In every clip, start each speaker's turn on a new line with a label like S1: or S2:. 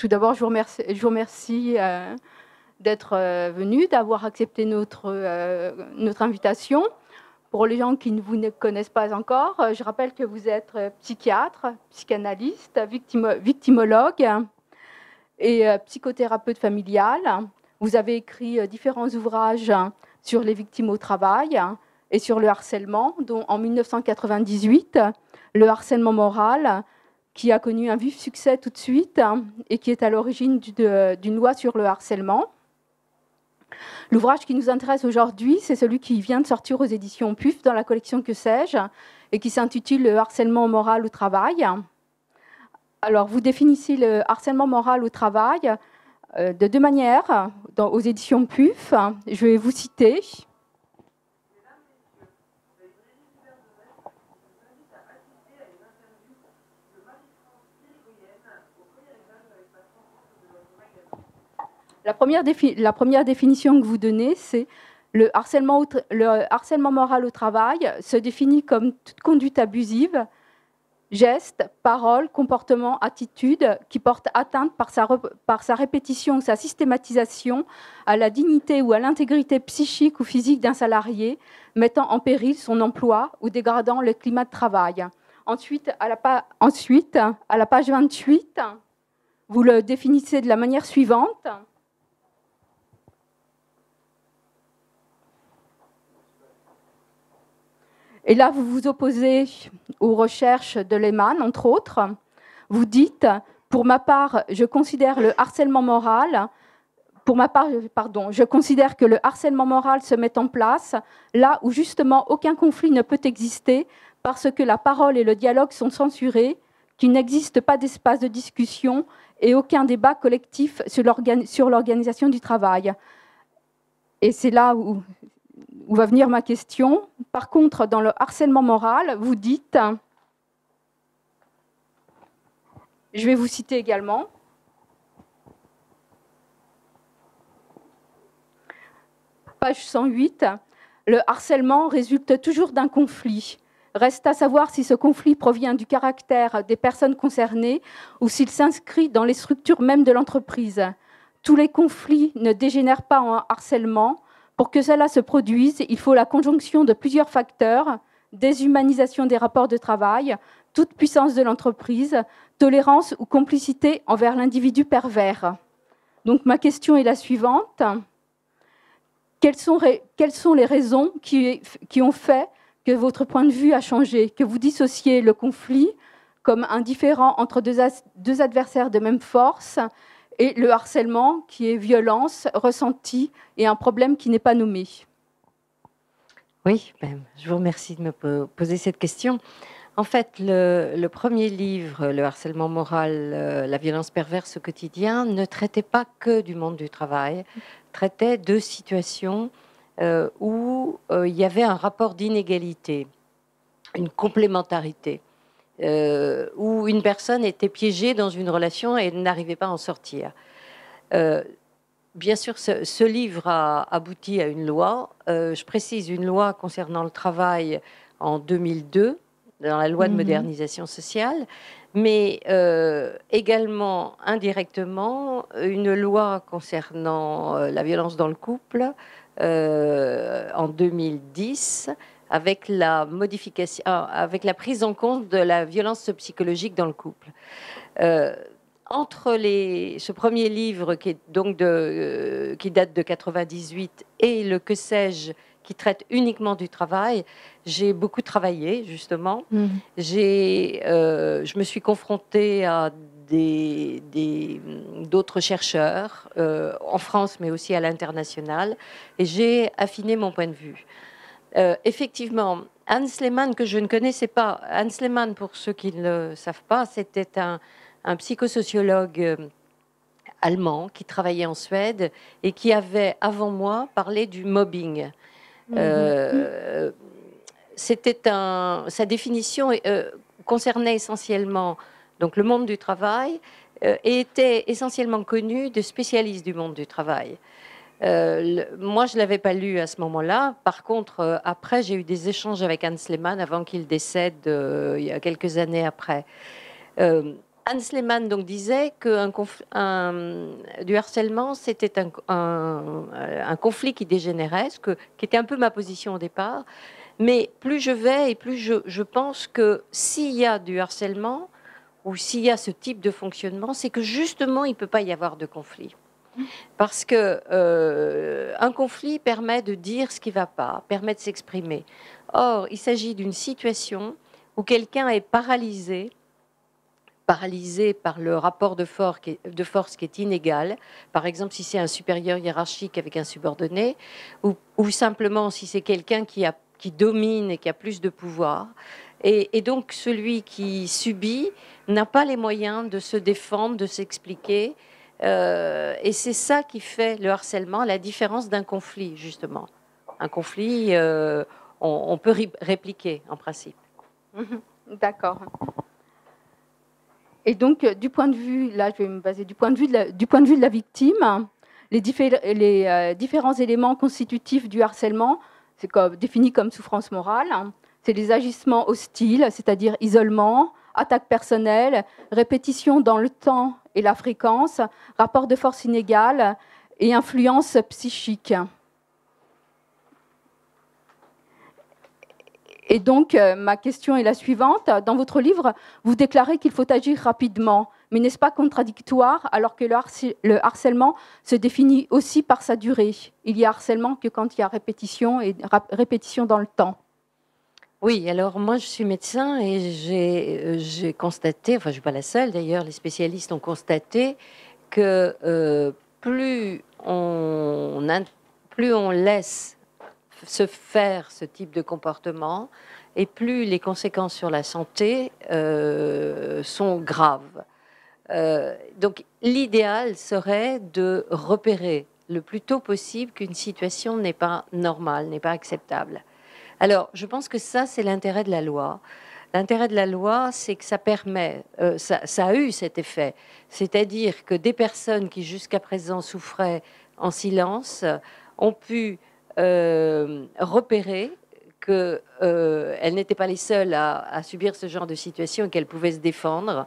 S1: Tout d'abord, je vous remercie d'être venu, d'avoir accepté notre invitation. Pour les gens qui ne vous connaissent pas encore, je rappelle que vous êtes psychiatre, psychanalyste, victimologue et psychothérapeute familial. Vous avez écrit différents ouvrages sur les victimes au travail et sur le harcèlement, dont en 1998, le harcèlement moral, qui a connu un vif succès tout de suite et qui est à l'origine d'une loi sur le harcèlement. L'ouvrage qui nous intéresse aujourd'hui, c'est celui qui vient de sortir aux éditions PUF dans la collection Que sais-je et qui s'intitule « Le harcèlement moral au travail ». Alors, vous définissez le harcèlement moral au travail de deux manières aux éditions PUF. Je vais vous citer. La première définition que vous donnez, c'est le harcèlement moral au travail se définit comme toute conduite abusive, geste, parole, comportement, attitude qui porte atteinte par sa répétition ou sa systématisation à la dignité ou à l'intégrité psychique ou physique d'un salarié, mettant en péril son emploi ou dégradant le climat de travail. Ensuite, à la page 28, vous le définissez de la manière suivante. Et là, vous vous opposez aux recherches de Lehman, entre autres. Vous dites, pour ma part, je considère que le harcèlement moral se met en place là où justement aucun conflit ne peut exister parce que la parole et le dialogue sont censurés, qu'il n'existe pas d'espace de discussion et aucun débat collectif sur l'organisation du travail. Et c'est là où va venir ma question. Par contre, dans le harcèlement moral, vous dites, je vais vous citer également, page 108, le harcèlement résulte toujours d'un conflit. Reste à savoir si ce conflit provient du caractère des personnes concernées ou s'il s'inscrit dans les structures mêmes de l'entreprise. Tous les conflits ne dégénèrent pas en harcèlement. Pour que cela se produise, il faut la conjonction de plusieurs facteurs, déshumanisation des rapports de travail, toute puissance de l'entreprise, tolérance ou complicité envers l'individu pervers. Donc ma question est la suivante. Quelles sont les raisons qui ont fait que votre point de vue a changé, que vous dissociez le conflit comme un différend entre deux adversaires de même force et le harcèlement qui est violence ressentie et un problème qui n'est pas nommé?
S2: Oui, je vous remercie de me poser cette question. En fait, le premier livre, Le harcèlement moral, la violence perverse au quotidien, ne traitait pas que du monde du travail, traitait de situations où il y avait un rapport d'inégalité, une complémentarité, où une personne était piégée dans une relation et n'arrivait pas à en sortir. Bien sûr, ce livre a abouti à une loi. Je précise une loi concernant le travail en 2002, dans la loi de modernisation sociale, mais également indirectement une loi concernant la violence dans le couple en 2010, avec la modification, avec la prise en compte de la violence psychologique dans le couple. Entre ce premier livre qui date de 98 et le Que sais-je qui traite uniquement du travail, j'ai beaucoup travaillé justement. Je me suis confrontée à d'autres chercheurs en France mais aussi à l'international et j'ai affiné mon point de vue. Effectivement, Hans Lehmann, que je ne connaissais pas, Hans Lehmann, pour ceux qui ne le savent pas, c'était un psychosociologue allemand qui travaillait en Suède et qui avait, avant moi, parlé du mobbing. Sa définition concernait essentiellement donc, le monde du travail et était essentiellement connue de spécialistes du monde du travail. Moi, je ne l'avais pas lu à ce moment-là. Par contre, après, j'ai eu des échanges avec Hans Lehmann avant qu'il décède il y a quelques années après. Hans Lehmann donc disait que du harcèlement, c'était un conflit qui dégénérait, qui était un peu ma position au départ. Mais plus je vais et plus je pense que s'il y a du harcèlement ou s'il y a ce type de fonctionnement, c'est que justement, il ne peut pas y avoir de conflit. Parce que un conflit permet de dire ce qui ne va pas, permet de s'exprimer. Or, il s'agit d'une situation où quelqu'un est paralysé par le rapport de force qui est inégal. Par exemple, si c'est un supérieur hiérarchique avec un subordonné, ou simplement si c'est quelqu'un qui domine et qui a plus de pouvoir. Et donc, celui qui subit n'a pas les moyens de se défendre, de s'expliquer. Et c'est ça qui fait le harcèlement, la différence d'un conflit, justement. Un conflit, on peut répliquer, en principe.
S1: D'accord. Et donc, du point de vue, là, je vais me baser du point de vue de la victime, les différents éléments constitutifs du harcèlement, c'est défini comme souffrance morale. C'est les agissements hostiles, c'est-à-dire isolement, attaque personnelle, répétition dans le temps et la fréquence, rapport de force inégal et influence psychique. Et donc, ma question est la suivante. Dans votre livre, vous déclarez qu'il faut agir rapidement, mais n'est-ce pas contradictoire alors que le harcèlement se définit aussi par sa durée? Il y a harcèlement que quand il y a répétition et répétition dans le temps.
S2: Oui, alors moi je suis médecin et j'ai constaté, enfin je ne suis pas la seule d'ailleurs, les spécialistes ont constaté que plus on laisse se faire ce type de comportement et plus les conséquences sur la santé sont graves. Donc l'idéal serait de repérer le plus tôt possible qu'une situation n'est pas normale, n'est pas acceptable. Alors, je pense que ça, c'est l'intérêt de la loi. L'intérêt de la loi, c'est que ça permet, ça a eu cet effet, c'est-à-dire que des personnes qui jusqu'à présent souffraient en silence ont pu repérer qu'elles n'étaient pas les seules à subir ce genre de situation et qu'elles pouvaient se défendre.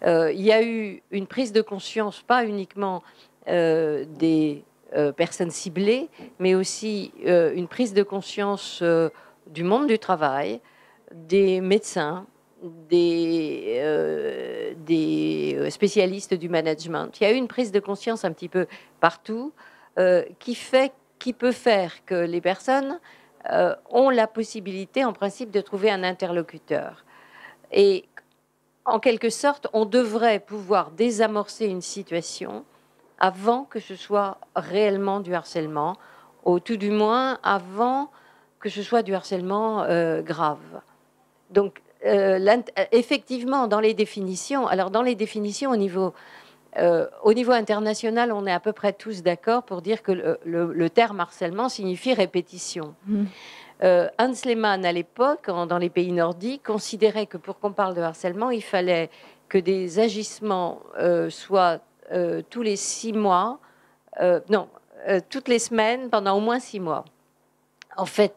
S2: Il y a eu une prise de conscience, pas uniquement des personnes ciblées, mais aussi une prise de conscience du monde du travail, des médecins, des spécialistes du management. Il y a eu une prise de conscience un petit peu partout qui peut faire que les personnes ont la possibilité, en principe, de trouver un interlocuteur. Et en quelque sorte, on devrait pouvoir désamorcer une situation avant que ce soit réellement du harcèlement, ou tout du moins avant que ce soit du harcèlement grave. Donc, effectivement, dans les définitions, au niveau international, on est à peu près tous d'accord pour dire que le terme harcèlement signifie répétition. Hans Lehmann, à l'époque, dans les pays nordiques, considérait que pour qu'on parle de harcèlement, il fallait que des agissements soient tous les 6 mois, toutes les semaines pendant au moins 6 mois. En fait,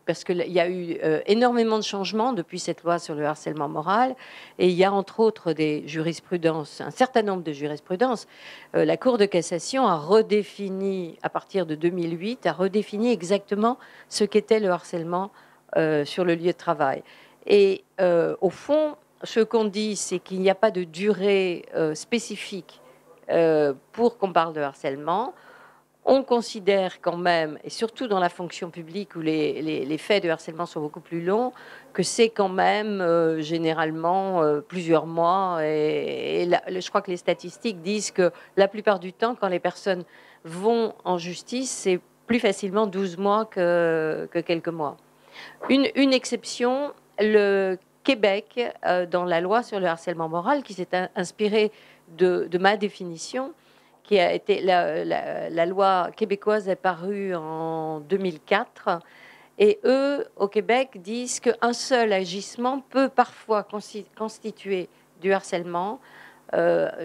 S2: parce qu'il y a eu énormément de changements depuis cette loi sur le harcèlement moral, et il y a entre autres un certain nombre de jurisprudences. La Cour de cassation a redéfini, à partir de 2008, exactement ce qu'était le harcèlement sur le lieu de travail. Et au fond, ce qu'on dit, c'est qu'il n'y a pas de durée spécifique pour qu'on parle de harcèlement. On considère quand même, et surtout dans la fonction publique où les faits de harcèlement sont beaucoup plus longs, que c'est quand même généralement plusieurs mois. Et je crois que les statistiques disent que la plupart du temps, quand les personnes vont en justice, c'est plus facilement 12 mois que quelques mois. Une exception, le Québec, dans la loi sur le harcèlement moral, qui s'est inspirée de ma définition, qui a été la loi québécoise est parue en 2004, et eux, au Québec, disent qu'un seul agissement peut parfois constituer du harcèlement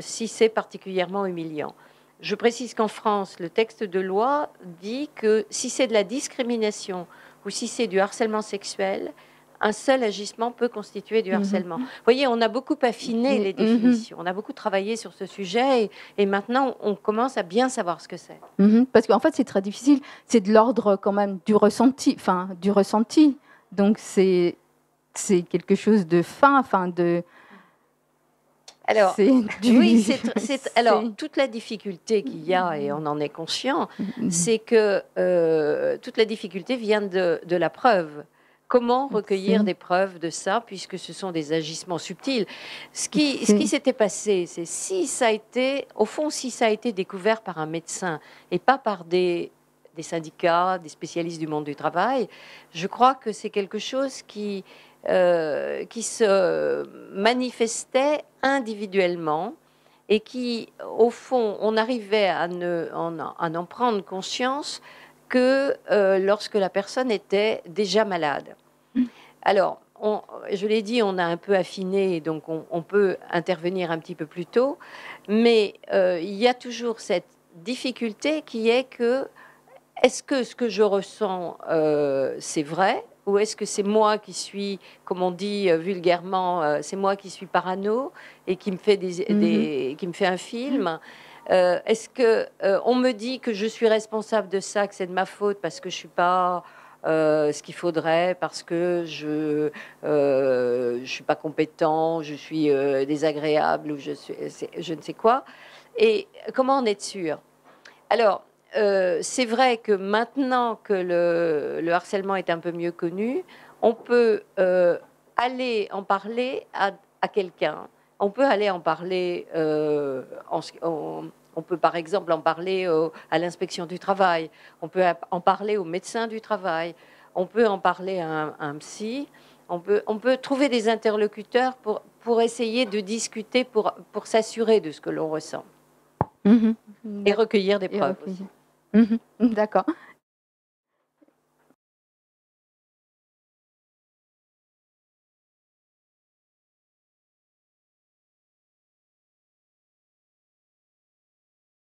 S2: si c'est particulièrement humiliant. Je précise qu'en France, le texte de loi dit que si c'est de la discrimination ou si c'est du harcèlement sexuel, un seul agissement peut constituer du harcèlement. Vous voyez, on a beaucoup affiné les définitions, on a beaucoup travaillé sur ce sujet et maintenant on commence à bien savoir ce que c'est.
S1: Parce qu'en fait, c'est très difficile. C'est de l'ordre quand même du ressenti. Donc c'est quelque chose de fin, de...
S2: Alors, oui, alors toute la difficulté qu'il y a, et on en est conscient, c'est que toute la difficulté vient de la preuve. Comment recueillir des preuves de ça, puisque ce sont des agissements subtils. Ce qui s'était passé, c'est si ça a été découvert par un médecin et pas par des syndicats, des spécialistes du monde du travail, je crois que c'est quelque chose qui se manifestait individuellement et qui, au fond, on arrivait à en prendre conscience que lorsque la personne était déjà malade. Alors, je l'ai dit, on a un peu affiné, donc on peut intervenir un petit peu plus tôt, mais il y a toujours cette difficulté qui est que, est-ce que ce que je ressens, c'est vrai ? Ou est-ce que c'est moi qui suis, comme on dit vulgairement, c'est moi qui suis parano et qui me fait, qui me fait un film? Est-ce que on me dit que je suis responsable de ça, que c'est de ma faute parce que je suis pas ce qu'il faudrait, parce que je suis pas compétent, je suis désagréable ou je ne sais quoi? Et comment en être sûr? Alors, c'est vrai que maintenant que le harcèlement est un peu mieux connu, on peut aller en parler à quelqu'un. On peut aller en parler, on peut par exemple en parler à l'inspection du travail, on peut en parler au médecin du travail, on peut en parler à un psy, on peut trouver des interlocuteurs pour essayer de discuter, pour s'assurer de ce que l'on ressent. Et recueillir des preuves aussi.
S1: D'accord.